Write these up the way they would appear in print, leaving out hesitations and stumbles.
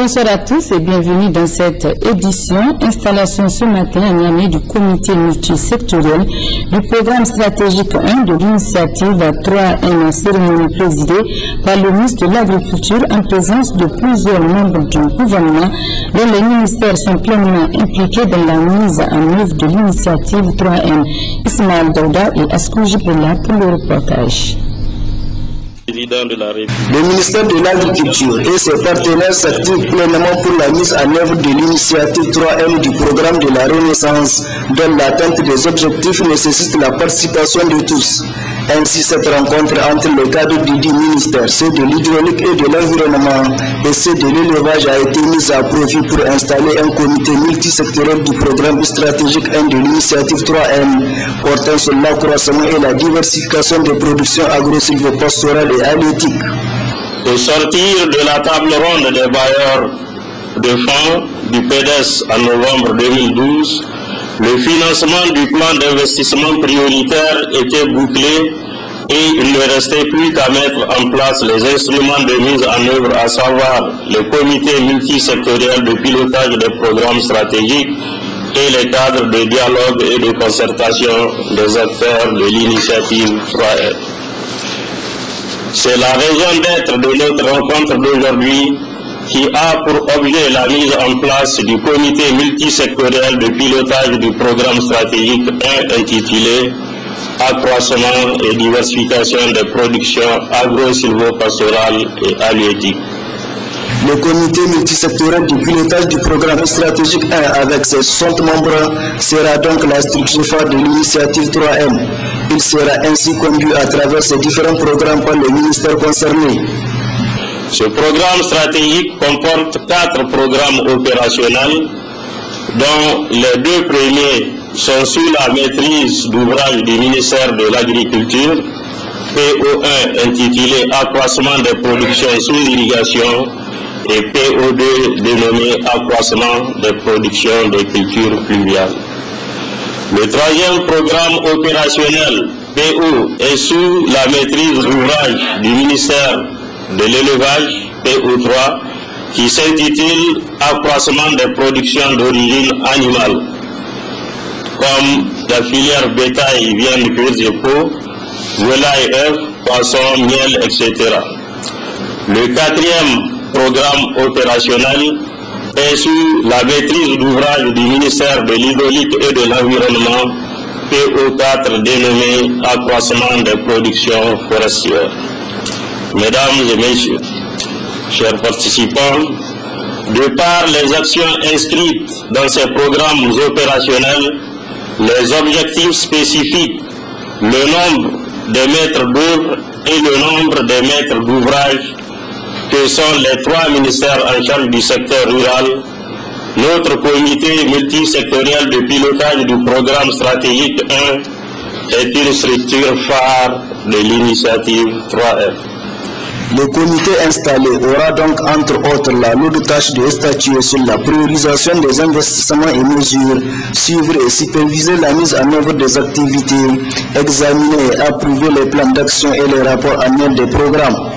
Bonsoir à tous et bienvenue dans cette édition. Installation ce matin à Niamey du comité multisectoriel du programme stratégique 1 de l'initiative 3N, cérémonie présidée par le ministre de l'Agriculture en présence de plusieurs membres du gouvernement dont les ministères sont pleinement impliqués dans la mise en œuvre de l'initiative 3N. Ismaël Daouda et Askouji Bella pour le reportage. Le ministère de l'Agriculture et ses partenaires s'activent pleinement pour la mise en œuvre de l'initiative 3M du programme de la Renaissance, dont l'atteinte des objectifs nécessite la participation de tous. Ainsi, cette rencontre entre le cadre du dit ministère, ceux de l'hydraulique et de l'environnement et ceux de l'élevage a été mise à profit pour installer un comité multisectoriel du programme stratégique 1 de l'initiative 3M, portant sur l'accroissement et la diversification des productions agro-silvopastorales et halieutiques. Au sortir de la table ronde des bailleurs de fonds du PDES en novembre 2012, le financement du plan d'investissement prioritaire était bouclé et il ne restait plus qu'à mettre en place les instruments de mise en œuvre, à savoir le comité multisectoriel de pilotage des programmes stratégiques et les cadres de dialogue et de concertation des acteurs de l'initiative 3R. C'est la raison d'être de notre rencontre d'aujourd'hui qui a pour objet la mise en place du comité multisectoriel de pilotage du programme stratégique 1 intitulé Accroissement et diversification des productions agro-silvopastorales et halieutiques. Le comité multisectoriel du pilotage du programme stratégique 1 avec ses 60 membres sera donc la structure phare de l'initiative 3M. Il sera ainsi conduit à travers ces différents programmes par les ministères concernés. Ce programme stratégique comporte 4 programmes opérationnels, dont les 2 premiers sont sous la maîtrise d'ouvrage du ministère de l'Agriculture, PO1 intitulé Accroissement des productions sous irrigation et PO2 dénommé Accroissement des productions de cultures pluviales. Le 3e programme opérationnel, PO, est sous la maîtrise d'ouvrage du ministère de l'élevage, PO3, qui s'intitule Accroissement des productions d'origine animale, comme la filière bétail, viande, cuir et peau, volaille, œufs, poissons, miel, etc. Le 4e programme opérationnel est sous la maîtrise d'ouvrage du ministère de l'hydraulique et de l'environnement, PO4, dénommé Accroissement des productions forestières. Mesdames et messieurs, chers participants, de par les actions inscrites dans ces programmes opérationnels, les objectifs spécifiques, le nombre de maîtres d'œuvre et le nombre de maîtres d'ouvrage que sont les 3 ministères en charge du secteur rural, notre comité multisectoriel de pilotage du programme stratégique 1 est une structure phare de l'initiative 3R. Le comité installé aura donc entre autres la lourde tâche de statuer sur la priorisation des investissements et mesures, suivre et superviser la mise en œuvre des activités, examiner et approuver les plans d'action et les rapports annuels des programmes.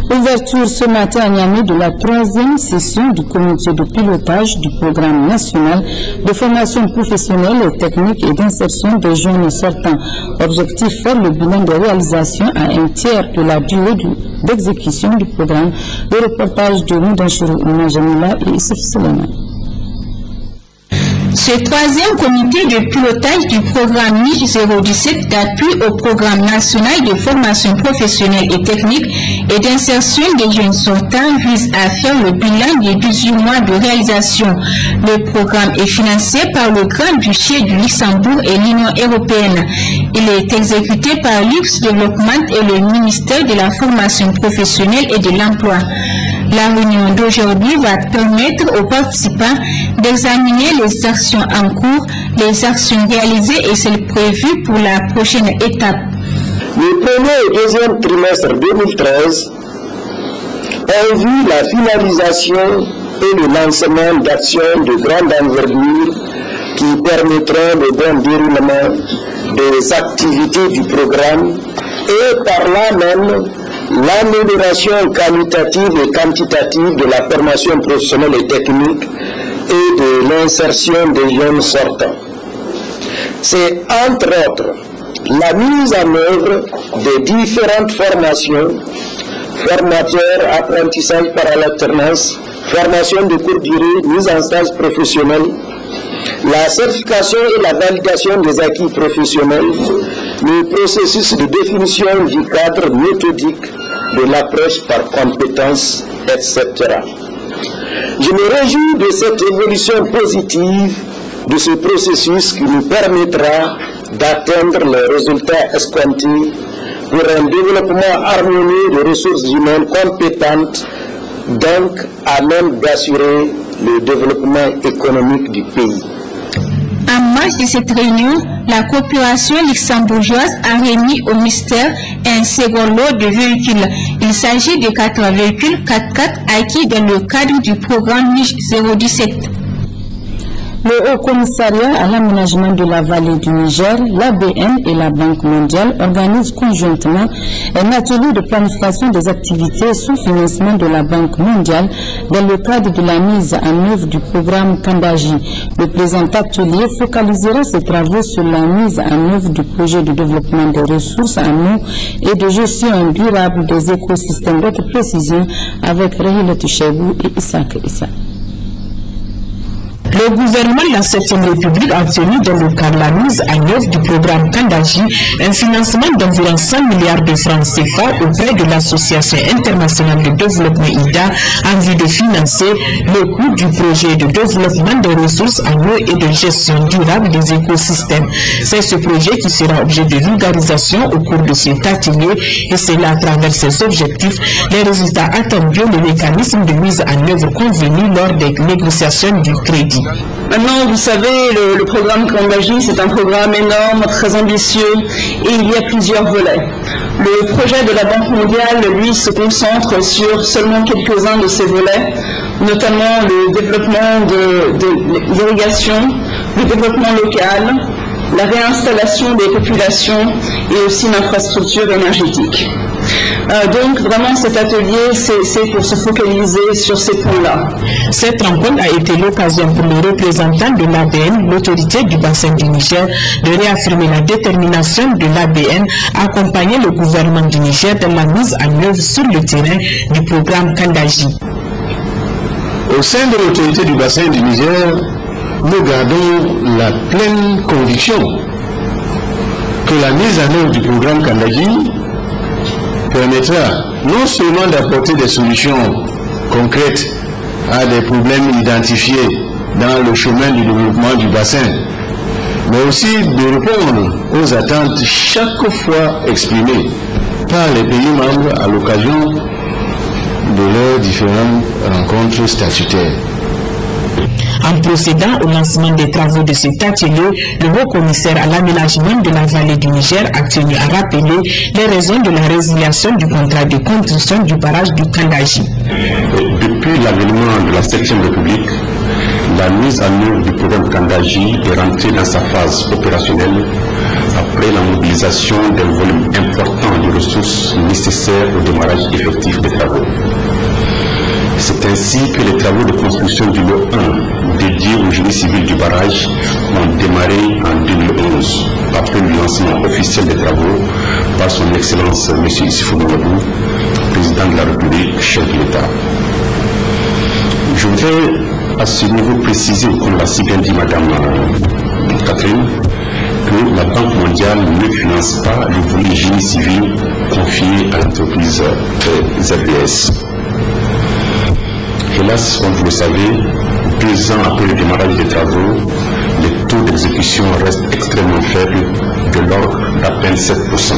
Ouverture ce matin à Niamey de la 3e session du comité de pilotage du programme national de formation professionnelle et technique et d'insertion des jeunes sortants. Objectif, faire le bilan des réalisations à un tiers de la durée d'exécution du programme. Le reportage de Moudanchirou Oumajamila et Issef Suleiman. Ce 3e comité de pilotage du programme MIJ 017 d'appui au programme national de formation professionnelle et technique et d'insertion des jeunes sortants vise à faire le bilan des 18 mois de réalisation. Le programme est financé par le Grand-Duché du Luxembourg et l'Union européenne. Il est exécuté par l'Ux Development et le ministère de la formation professionnelle et de l'emploi. La réunion d'aujourd'hui va permettre aux participants d'examiner les actions en cours, les actions réalisées et celles prévues pour la prochaine étape. Le premier et deuxième trimestre 2013 ont vu la finalisation et le lancement d'actions de grande envergure qui permettront le bon déroulement des activités du programme et par là même l'amélioration qualitative et quantitative de la formation professionnelle et technique et de l'insertion des jeunes sortants. C'est entre autres la mise en œuvre des différentes formations, formateurs, apprentissage par l'alternance, formation de courte durée, mise en stage professionnel, la certification et la validation des acquis professionnels, le processus de définition du cadre méthodique de l'approche par compétences, etc. Je me réjouis de cette évolution positive de ce processus qui nous permettra d'atteindre les résultats escomptés pour un développement harmonieux de ressources humaines compétentes, donc à même d'assurer le développement économique du pays. En marge de cette réunion, la coopération luxembourgeoise a remis au ministère un second lot de véhicules. Il s'agit de 4 véhicules 4x4 acquis dans le cadre du programme NICH 017. Le Haut Commissariat à l'aménagement de la vallée du Niger, l'ABN et la Banque mondiale organisent conjointement un atelier de planification des activités sous financement de la Banque mondiale dans le cadre de la mise en œuvre du programme Kandaji. Le présent atelier focalisera ses travaux sur la mise en œuvre du projet de développement des ressources en eau et de gestion durable des écosystèmes. D'autres précisions avec Rahila Touchebou et Isaac Issa. Le gouvernement de la 7e République a obtenu dans le cadre de la mise en œuvre du programme Kandaji un financement d'environ 100 milliards de francs CFA auprès de l'Association internationale de développement IDA en vue de financer le coût du projet de développement des ressources en eau et de gestion durable des écosystèmes. C'est ce projet qui sera objet de vulgarisation au cours de cet atelier et c'est là à travers ces objectifs les résultats attendus le mécanisme de mise en œuvre convenu lors des négociations du crédit. Maintenant, vous savez, le programme Kandaji, c'est un programme énorme, très ambitieux, et il y a plusieurs volets. Le projet de la Banque mondiale, lui, se concentre sur seulement quelques-uns de ces volets, notamment le développement de l'irrigation, le développement local, la réinstallation des populations et aussi l'infrastructure énergétique. Donc vraiment cet atelier c'est pour se focaliser sur ces points-là. Cette rencontre a été l'occasion pour les représentants de l'ABN, l'autorité du bassin du Niger, de réaffirmer la détermination de l'ABN à accompagner le gouvernement du Niger dans la mise en œuvre sur le terrain du programme Kandaji. Au sein de l'autorité du bassin du Niger, nous gardons la pleine conviction que la mise en œuvre du programme Kandaji permettra non seulement d'apporter des solutions concrètes à des problèmes identifiés dans le chemin du développement du bassin, mais aussi de répondre aux attentes chaque fois exprimées par les pays membres à l'occasion de leurs différentes rencontres statutaires. En procédant au lancement des travaux de cet atelier, le haut-commissaire à l'aménagement de la vallée du Niger a tenu à rappeler les raisons de la résiliation du contrat de construction du barrage du Kandaji. Depuis l'avènement de la 7e République, la mise en œuvre du programme Kandaji est rentrée dans sa phase opérationnelle après la mobilisation d'un volume important de ressources nécessaires au démarrage effectif des travaux. C'est ainsi que les travaux de construction du lot 1 dédié au génie civil du barrage ont démarré en 2011 après le lancement officiel des travaux par son Excellence M. Issoufou Mamadou, président de la République, chef de l'État. Je voudrais à ce niveau préciser, comme l'a si bien dit Madame Catherine, que la Banque mondiale ne finance pas le volet génie civil confié à l'entreprise ZDS. Hélas, comme vous le savez, 2 ans après le démarrage des travaux, les taux d'exécution restent extrêmement faibles, de l'ordre d'à peine 7%.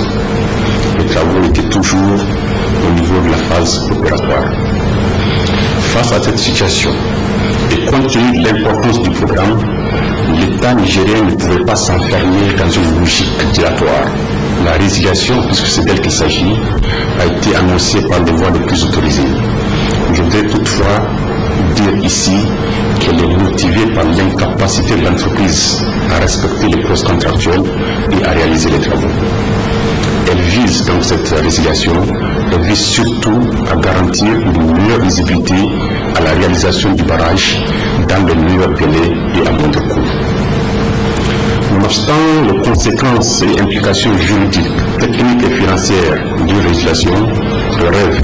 Les travaux étaient toujours au niveau de la phase opératoire. Face à cette situation, et compte tenu de l'importance du programme, l'État nigérien ne pouvait pas s'enfermer dans une logique dilatoire. La résiliation, puisque c'est d'elle qu'il s'agit, a été annoncée par les voies les plus autorisées. Je voudrais toutefois dire ici qu'elle est motivée par l'incapacité de l'entreprise à respecter les clauses contractuelles et à réaliser les travaux. Elle vise donc cette résiliation, elle vise surtout à garantir une meilleure visibilité à la réalisation du barrage dans les meilleurs délais et à moindre coût. Nonobstant les conséquences et implications juridiques, techniques et financières d'une résiliation, le rêve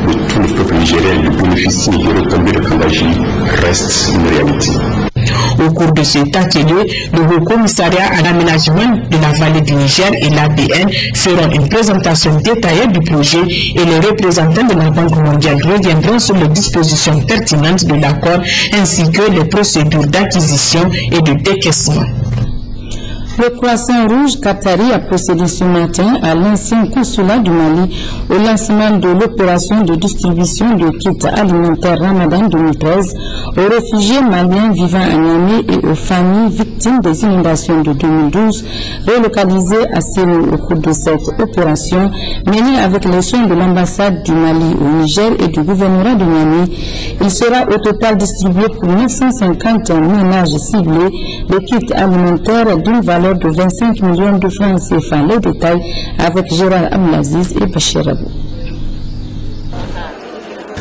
de tout le peuple nigérien de bénéficier des retombées de Kandaji reste une réalité. Au cours de cet atelier, le Haut Commissariat à l'aménagement de la vallée du Niger et l'ABN feront une présentation détaillée du projet et les représentants de la Banque mondiale reviendront sur les dispositions pertinentes de l'accord ainsi que les procédures d'acquisition et de décaissement. Le Croissant Rouge Qatari a procédé ce matin à l'ancien consulat du Mali au lancement de l'opération de distribution de kits alimentaires Ramadan 2013 aux réfugiés maliens vivant à Niamey et aux familles victimes des inondations de 2012 relocalisées à Sénou au cours de cette opération menée avec les soins de l'ambassade du Mali au Niger et du gouvernement de Niamey. Il sera au total distribué pour 950 ménages ciblés les kits alimentaires d'une valeur de 25 millions de francs CFA. Les détails avec Gérard Amlaziz et Bachir Abou.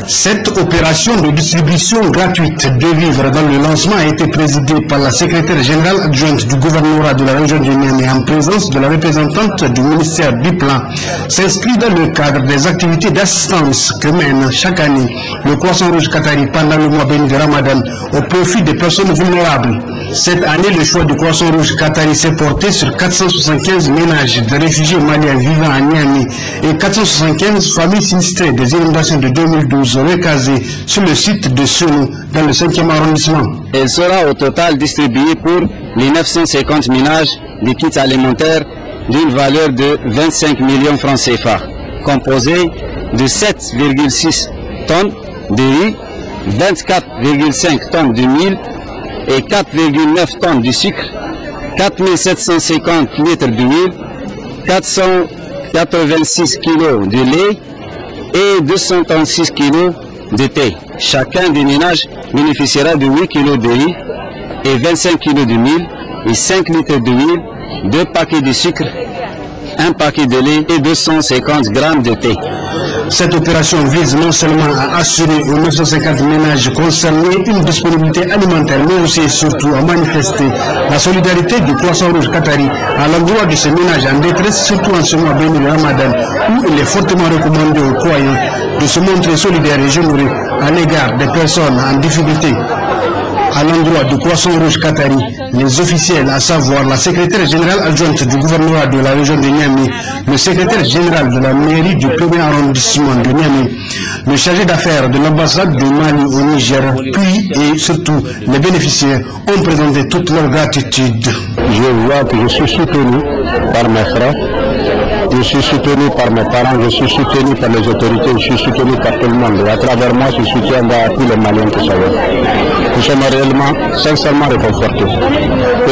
Cette opération de distribution gratuite de vivres dans le lancement a été présidée par la secrétaire générale adjointe du gouvernorat de la région de Niamey en présence de la représentante du ministère du Plan. S'inscrit dans le cadre des activités d'assistance que mène chaque année le Croissant Rouge Qatari pendant le mois béni de Ramadan au profit des personnes vulnérables. Cette année, le choix du Croissant Rouge Qatari s'est porté sur 475 ménages de réfugiés maliens vivant à Niamey et 475 familles sinistrées des inondations de 2012 recasées sur le site de Sénou dans le 5e arrondissement. Elle sera au total distribuée pour les 950 ménages de kits alimentaires d'une valeur de 25 millions francs CFA, composés de 7,6 tonnes de riz, 24,5 tonnes de mil et 4,9 tonnes de sucre, 4750 litres d'huile, 486 kg de lait et 236 kg de thé. Chacun des ménages bénéficiera de 8 kg de riz et 25 kg de mil et 5 litres d'huile, 2 paquets de sucre, 1 paquet de lait et 250 grammes de thé. Cette opération vise non seulement à assurer aux 950 ménages concernés une disponibilité alimentaire, mais aussi et surtout à manifester la solidarité du Croissant Rouge Qatari à l'endroit de ces ménages en détresse, surtout en ce mois béni de Ramadan, où il est fortement recommandé aux croyants de se montrer solidaires et généreux à l'égard des personnes en difficulté. À l'endroit du Croissant Rouge Qatari, les officiels, à savoir la secrétaire générale adjointe du gouvernorat de la région de Niamey, le secrétaire général de la mairie du 1er arrondissement de Niamey, le chargé d'affaires de l'ambassade du Mali au Niger, puis et surtout les bénéficiaires ont présenté toute leur gratitude. Je vois que je suis soutenu par mes frères, je suis soutenu par mes parents, je suis soutenu par les autorités, je suis soutenu par tout le monde. Et à travers moi, je soutiens tous les Maliens qui sont là. Nous sommes réellement, sincèrement réconfortés.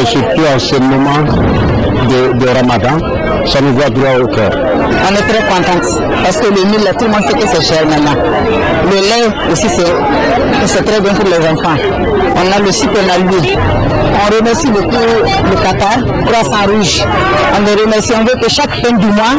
Et surtout en ce moment de Ramadan, ça nous va droit au cœur. On est très contents parce que le mil, tout le monde sait que c'est cher maintenant. Le lait aussi, c'est très bien pour les enfants. On a le sucre, on a l'huile. On remercie beaucoup le Qatar, Croissant Rouge. On les remercie, on veut que chaque fin du mois,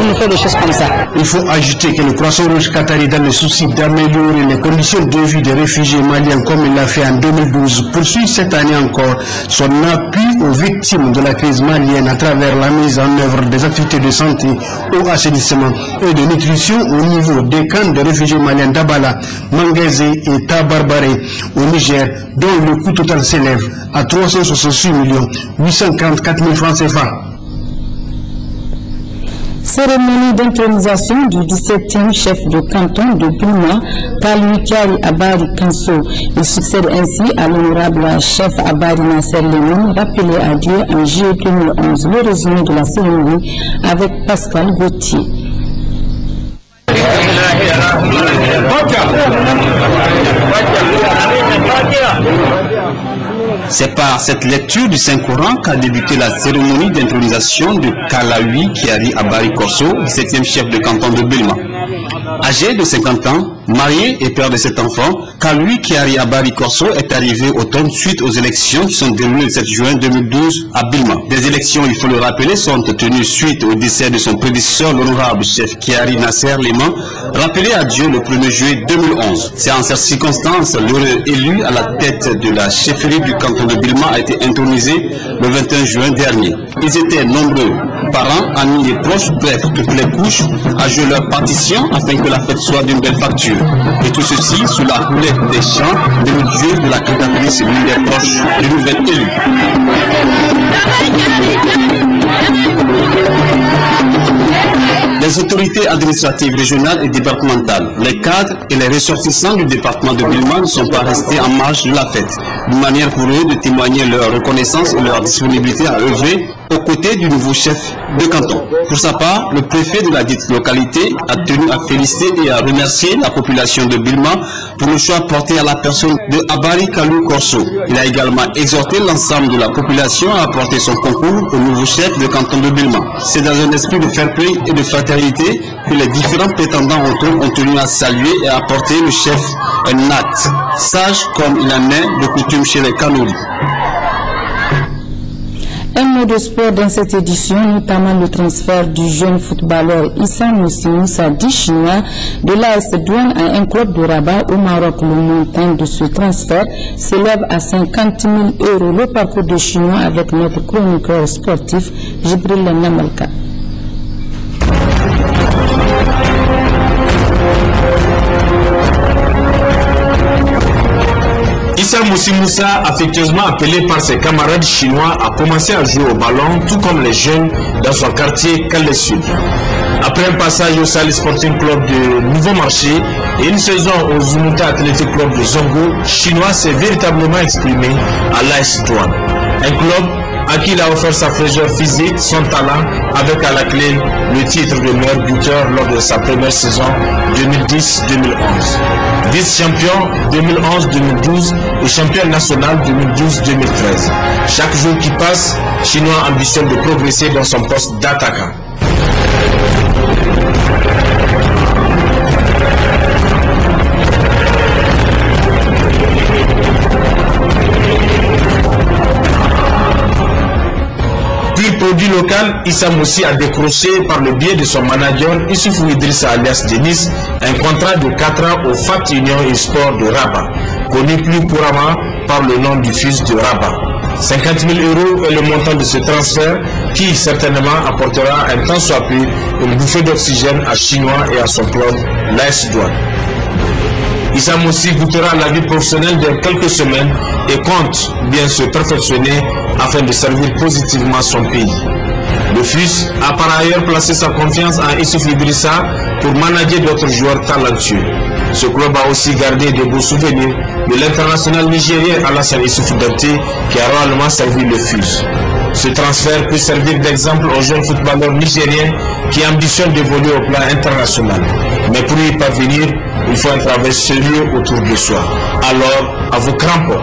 on nous fait des choses comme ça. Il faut ajouter que le Croissant Rouge Qatari, dans le souci d'améliorer les conditions de vie des réfugiés maliens comme il l'a fait en 2012, poursuit cette année encore son appui aux victimes de la crise malienne à travers la mise en œuvre des activités de santé, au assainissement et de nutrition au niveau des camps de réfugiés maliens d'Abala, Manguézé et Tabarbaré au Niger, dont le coût total s'élève à 368 844 000 francs CFA. Cérémonie d'intronisation du 17e chef de canton de Bilma, Kaluikari Abari Kanso. Il succède ainsi à l'honorable chef Abari Nasser Lemon, rappelé à Dieu en juillet 2011. Le résumé de la cérémonie avec Pascal Gauthier. C'est par cette lecture du Saint-Coran qu'a débuté la cérémonie d'intronisation de Kalawi Kiari Abari Korso, 17e chef de canton de Bilma. Âgé de 50 ans, marié et père de 7 enfants, Kalui Kyari Abari Corso est arrivé au trône suite aux élections qui sont déroulées le 7 juin 2012 à Bilma. Des élections, il faut le rappeler, sont tenues suite au décès de son prédécesseur, l'honorable chef Kyari Nasser Liman, rappelé à Dieu le 1er juillet 2011. C'est en cette circonstance, l'heureux élu à la tête de la chefferie du canton de Bilma a été intronisé le 21 juin dernier. Ils étaient nombreux, parents, amis et proches, bref, toutes les couches, à jouer leur partition afin que la fête soit d'une belle facture. Et tout ceci sous la houlette des chants de Dieu de la cantatrice l'une des proches du nouvel élu. Les autorités administratives régionales et départementales, les cadres et les ressortissants du département de Bilma ne sont pas restés en marge de la fête, d'une manière pour eux de témoigner leur reconnaissance et leur disponibilité à œuvrer aux côtés du nouveau chef de canton. Pour sa part, le préfet de la dite localité a tenu à féliciter et à remercier la population de Bilma pour le choix porté à la personne de Abari Kalou Corso. Il a également exhorté l'ensemble de la population à apporter son concours au nouveau chef de canton de Bilma. C'est dans un esprit de fair play et de fraternité que les différents prétendants au trône ont tenu à saluer et à apporter le chef un acte sage comme il en est de coutume chez les Kanouri. Un mot de sport dans cette édition, notamment le transfert du jeune footballeur Issa Moussa dit chinois de l'AS Douane à un club de Rabat au Maroc. Le montant de ce transfert s'élève à 50 000 €. Le parcours de chinois avec notre chroniqueur sportif Jibril Namalka. Issa Moussa, affectueusement appelé par ses camarades chinois, a commencé à jouer au ballon, tout comme les jeunes dans son quartier Calais Sud. Après un passage au Sali Sporting Club de Nouveau Marché et une saison au Zumuta Athletic Club de Zongo, chinois s'est véritablement exprimé à l'AS Douane. Un club à qui il a offert sa fraîcheur physique, son talent, avec à la clé le titre de meilleur buteur lors de sa première saison 2010-2011. Vice-champion 2011-2012 et champion national 2012-2013. Chaque jour qui passe, Chinois ambitionne de progresser dans son poste d'attaquant. Produit local, Issa Moussi a décroché par le biais de son manager Issoufou Idrissa alias Denis un contrat de 4 ans au FAT Union et Sport de Rabat, connu plus couramment par le nom du fils de Rabat. 50 000 € est le montant de ce transfert qui certainement apportera un tant soit peu une bouffée d'oxygène à Chinois et à son club, l'AS Douane. Issa Moussi goûtera la vie professionnelle dans quelques semaines et compte bien se perfectionner afin de servir positivement son pays. Le fils a par ailleurs placé sa confiance en Issoufou Idrissa pour manager d'autres joueurs talentueux. Ce club a aussi gardé de beaux souvenirs de l'international nigérien Alassane Issoufou Danté qui a réellement servi le fils. Ce transfert peut servir d'exemple aux jeunes footballeurs nigériens qui ambitionnent d'évoluer au plan international. Mais pour y parvenir, il faut un travail sérieux autour de soi. Alors, à vos crampons.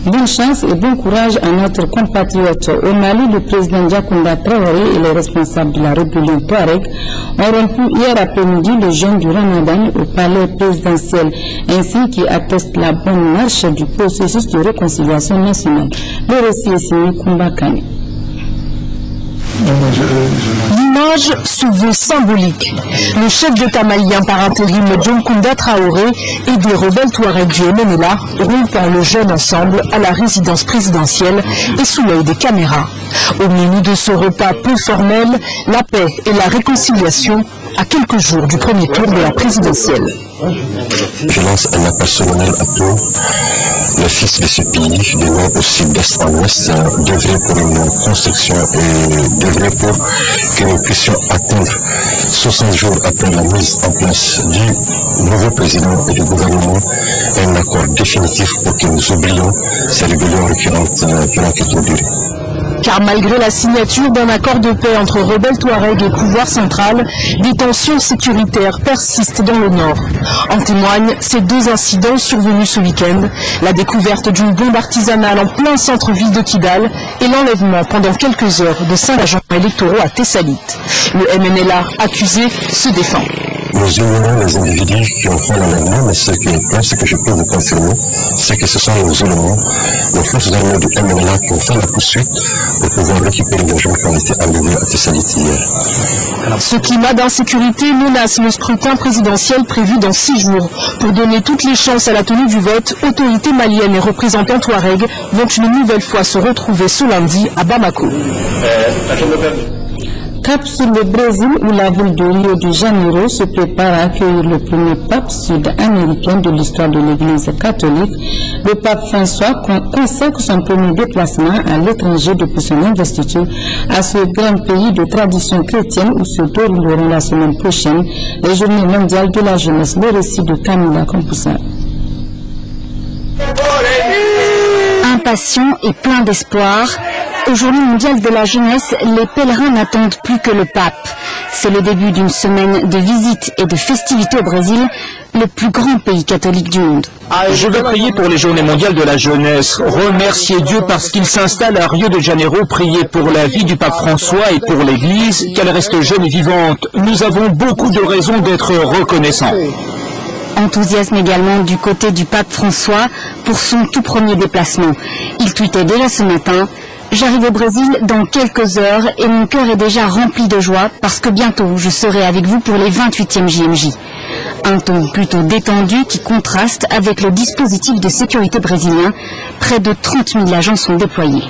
Bonne chance et bon courage à notre compatriote. Au Mali, le président Diakounda Traoré et les responsables de la rébellion Touareg ont rompu hier après-midi le jeûne du Ramadan au palais présidentiel, ainsi qui atteste la bonne marche du processus de réconciliation nationale. Le récit est signé Koumba Kane. L'image se veut symbolique. Le chef d'État malien par intérim Diakounda Traoré et des rebelles Touaregs du Ménéla rompent le jeûne ensemble à la résidence présidentielle et sous l'œil des caméras. Au menu de ce repas peu formel, la paix et la réconciliation à quelques jours du premier tour de la présidentielle. Je lance un appel solennel à tous les fils de ce pays, du nord au sud, d'est en ouest, d'œuvrer pour une construction et d'œuvrer pour que nous puissions atteindre 60 jours après la mise en place du nouveau président et du gouvernement un accord définitif pour que nous oublions ces rébellions récurrentes qui ont été durées. car malgré la signature d'un accord de paix entre rebelles Touaregs et pouvoir central, des tensions sécuritaires persistent dans le nord. En témoignent ces deux incidents survenus ce week-end, la découverte d'une bombe artisanale en plein centre-ville de Kidal et l'enlèvement pendant quelques heures de 5 agents électoraux à Tessalit. Le MNLA accusé se défend. Nous ignorons les individus qui ont fait l'enlèvement, mais ce que je peux vous confirmer, c'est que ce sont les éléments, les forces armées du MNLA qui ont fait la poursuite pour pouvoir récupérer les gens qui ont été enlevés à Tessalit hier. Ce climat d'insécurité menace le scrutin présidentiel prévu dans 6 jours. Pour donner toutes les chances à la tenue du vote, autorités maliennes et représentants Touareg vont une nouvelle fois se retrouver ce lundi à Bamako. Cap sur le Brésil, où la ville de Rio de Janeiro se prépare à accueillir le premier pape sud-américain de l'histoire de l'Église catholique, le pape François consacre son premier déplacement à l'étranger depuis son investiture à ce grand pays de tradition chrétienne où se dérouleront la semaine prochaine les Journées mondiales de la jeunesse. Le récit de Camila Compoussa. Impatient et plein d'espoir, aux Journées mondiales de la jeunesse, les pèlerins n'attendent plus que le pape. C'est le début d'une semaine de visites et de festivités au Brésil, le plus grand pays catholique du monde. Je veux prier pour les Journées mondiales de la jeunesse, remercier Dieu parce qu'il s'installe à Rio de Janeiro, prier pour la vie du pape François et pour l'Église, qu'elle reste jeune et vivante. Nous avons beaucoup de raisons d'être reconnaissants. Enthousiasme également du côté du pape François pour son tout premier déplacement. Il tweetait déjà ce matin: j'arrive au Brésil dans quelques heures et mon cœur est déjà rempli de joie parce que bientôt je serai avec vous pour les 28e JMJ. Un ton plutôt détendu qui contraste avec le dispositif de sécurité brésilien. Près de 30 000 agents sont déployés.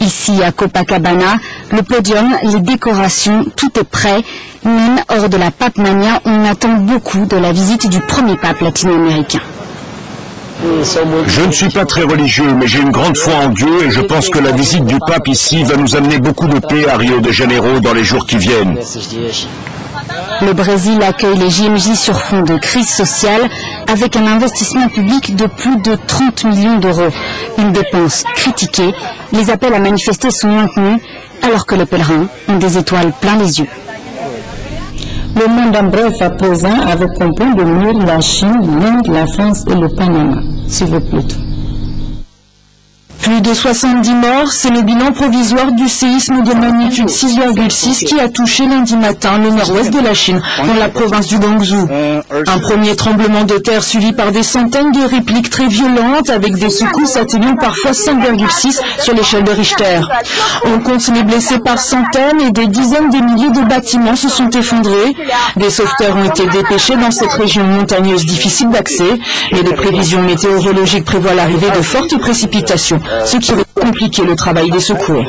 Ici à Copacabana, le podium, les décorations, tout est prêt. Même hors de la Pape-mania, on attend beaucoup de la visite du premier pape latino-américain. Je ne suis pas très religieux, mais j'ai une grande foi en Dieu et je pense que la visite du pape ici va nous amener beaucoup de paix à Rio de Janeiro dans les jours qui viennent. Le Brésil accueille les JMJ sur fond de crise sociale avec un investissement public de plus de 30 millions d'euros. Une dépense critiquée. Les appels à manifester sont maintenus alors que les pèlerins ont des étoiles plein les yeux. Le monde en bref à présent avec comme point de mire la Chine, l'Inde, la France et le Panama. S'il vous plaît. Plus de 70 morts, c'est le bilan provisoire du séisme de magnitude 6,6 qui a touché lundi matin le nord-ouest de la Chine, dans la province du Guangzhou. Un premier tremblement de terre suivi par des centaines de répliques très violentes avec des secousses atteignant parfois 5,6 sur l'échelle de Richter. On compte les blessés par centaines et des dizaines de milliers de bâtiments se sont effondrés. Des sauveteurs ont été dépêchés dans cette région montagneuse difficile d'accès, mais les prévisions météorologiques prévoient l'arrivée de fortes précipitations, ce qui va compliquer le travail des secours.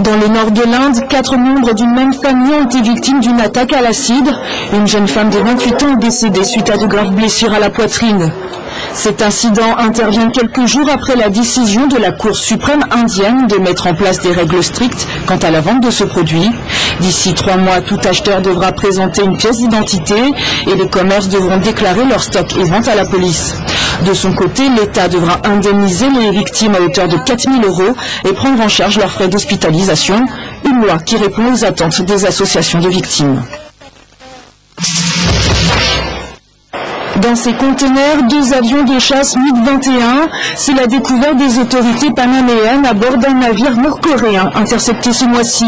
Dans le nord de l'Inde, 4 membres d'une même famille ont été victimes d'une attaque à l'acide. Une jeune femme de 28 ans est décédée suite à de graves blessures à la poitrine. Cet incident intervient quelques jours après la décision de la Cour suprême indienne de mettre en place des règles strictes quant à la vente de ce produit. D'ici 3 mois, tout acheteur devra présenter une pièce d'identité et les commerces devront déclarer leur stock et vente à la police. De son côté, l'État devra indemniser les victimes à hauteur de 4 000 € et prendre en charge leurs frais d'hospitalisation, une loi qui répond aux attentes des associations de victimes. Dans ces conteneurs, 2 avions de chasse MiG-21, c'est la découverte des autorités panaméennes à bord d'un navire nord-coréen intercepté ce mois-ci.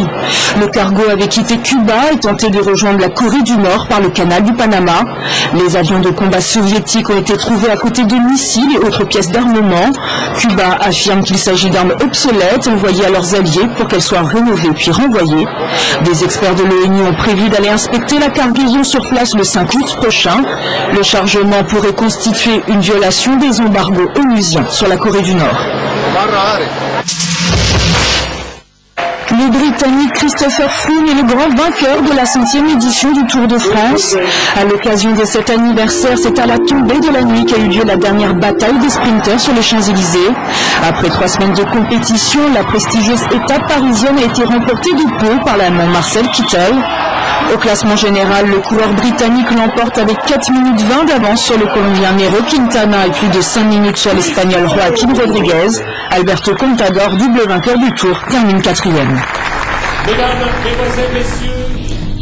Le cargo avait quitté Cuba et tenté de rejoindre la Corée du Nord par le canal du Panama. Les avions de combat soviétiques ont été trouvés à côté de missiles et autres pièces d'armement. Cuba affirme qu'il s'agit d'armes obsolètes envoyées à leurs alliés pour qu'elles soient rénovées puis renvoyées. Des experts de l'ONU ont prévu d'aller inspecter la cargaison sur place le 5 août prochain. Le chargement pourrait constituer une violation des embargos onusiens sur la Corée du Nord. Le Britannique Christopher Froome est le grand vainqueur de la 5e édition du Tour de France. À l'occasion de cet anniversaire, c'est à la tombée de la nuit qu'a eu lieu la dernière bataille des sprinters sur les Champs-Élysées. Après 3 semaines de compétition, la prestigieuse étape parisienne a été remportée de peu par l'Allemand Marcel Kittel. Au classement général, le coureur britannique l'emporte avec 4 minutes 20 d'avance sur le Colombien Nairo Quintana et plus de 5 minutes sur l'Espagnol Joaquín Rodríguez. Alberto Contador, double vainqueur du Tour, termine 4e.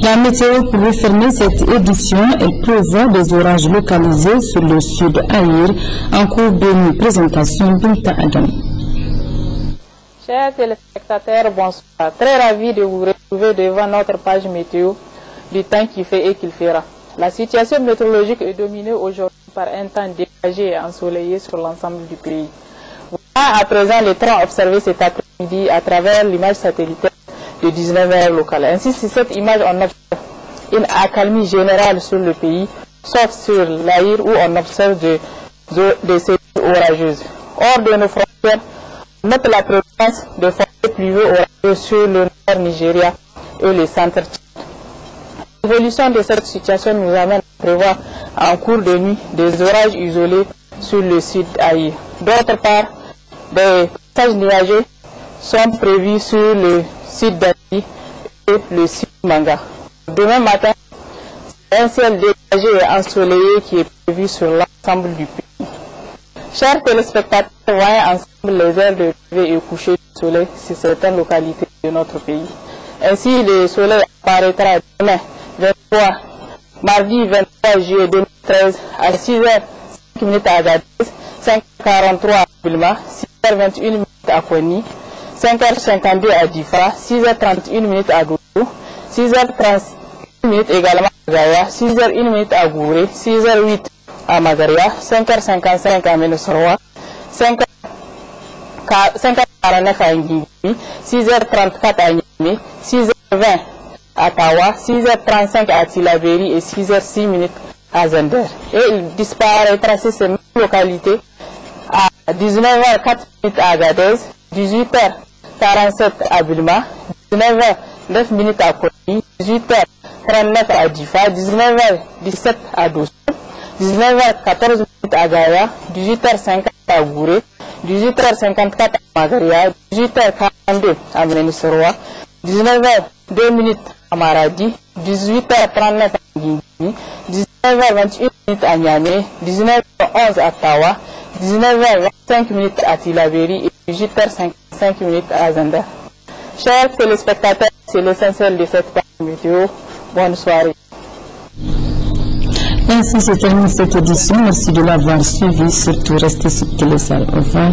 La météo pour refermer cette édition, elle prévoit des orages localisés sur le sud Aïr en cours d'une présentation d'Inta Adam. Chers téléspectateurs, bonsoir. Très ravi de vous retrouver devant notre page météo du temps qu'il fait et qu'il fera. La situation météorologique est dominée aujourd'hui par un temps dégagé et ensoleillé sur l'ensemble du pays. Voilà à présent les trains observés cet après-midi à travers l'image satellitaire de 19h locale. Ainsi, sur cette image, on observe une accalmie générale sur le pays, sauf sur l'Aïr où on observe des séries orageuses. Hors de nos frontières, on note la présence de forêts pluvieux orageuses sur le nord Nigeria et le centre Tchad. L'évolution de cette situation nous amène à prévoir en cours de nuit des orages isolés sur le sud Aïr. D'autre part, des passages nuageux sont prévus sur le sud d'Aïr et le sud Manga. Demain matin, c'est un ciel dégagé et ensoleillé qui est prévu sur l'ensemble du pays. Chers téléspectateurs, voyez ensemble les heures de lever et coucher du soleil sur certaines localités de notre pays. Ainsi, le soleil apparaîtra demain 23, mardi 23 juillet 2013 à 6h05 à Agadez, 5h43 à Bilma, 6h21 à Kony, 5h52 à Difa, 6h31 à Doudou, 6h31 également à Gaïa, 6h01 à Gouré, 6h08 à Magaria, 5h55 à Ménosoroa, 5h49 à Ngimi, 6h34 à Niamey, 6h20 à Tawa, 6h35 à Tilaberi et 6h06 à Zender. Et il disparaîtra sur ces mêmes localités à 19h04 à Agadez, 18h47 à Bilma, 19h09 à Kony, 18h39 à Difa, 19h17 à Dosso, 19h14 à Gaïa, 18h50 à Gouré, 18h54 à Magaria, 18h42 à Ménisoroa, 19h02 à Maradi, 18h39 à Guingimi, 19h21 à Niamey, 19h11 à Tawa, 19h25 à Tilaberi et 18h55 à Zender. Chers téléspectateurs, c'est l'essentiel de cette page météo. Bonne soirée. Ainsi se termine cette édition. Merci de l'avoir suivi. Surtout, restez sur Télésal. Au revoir.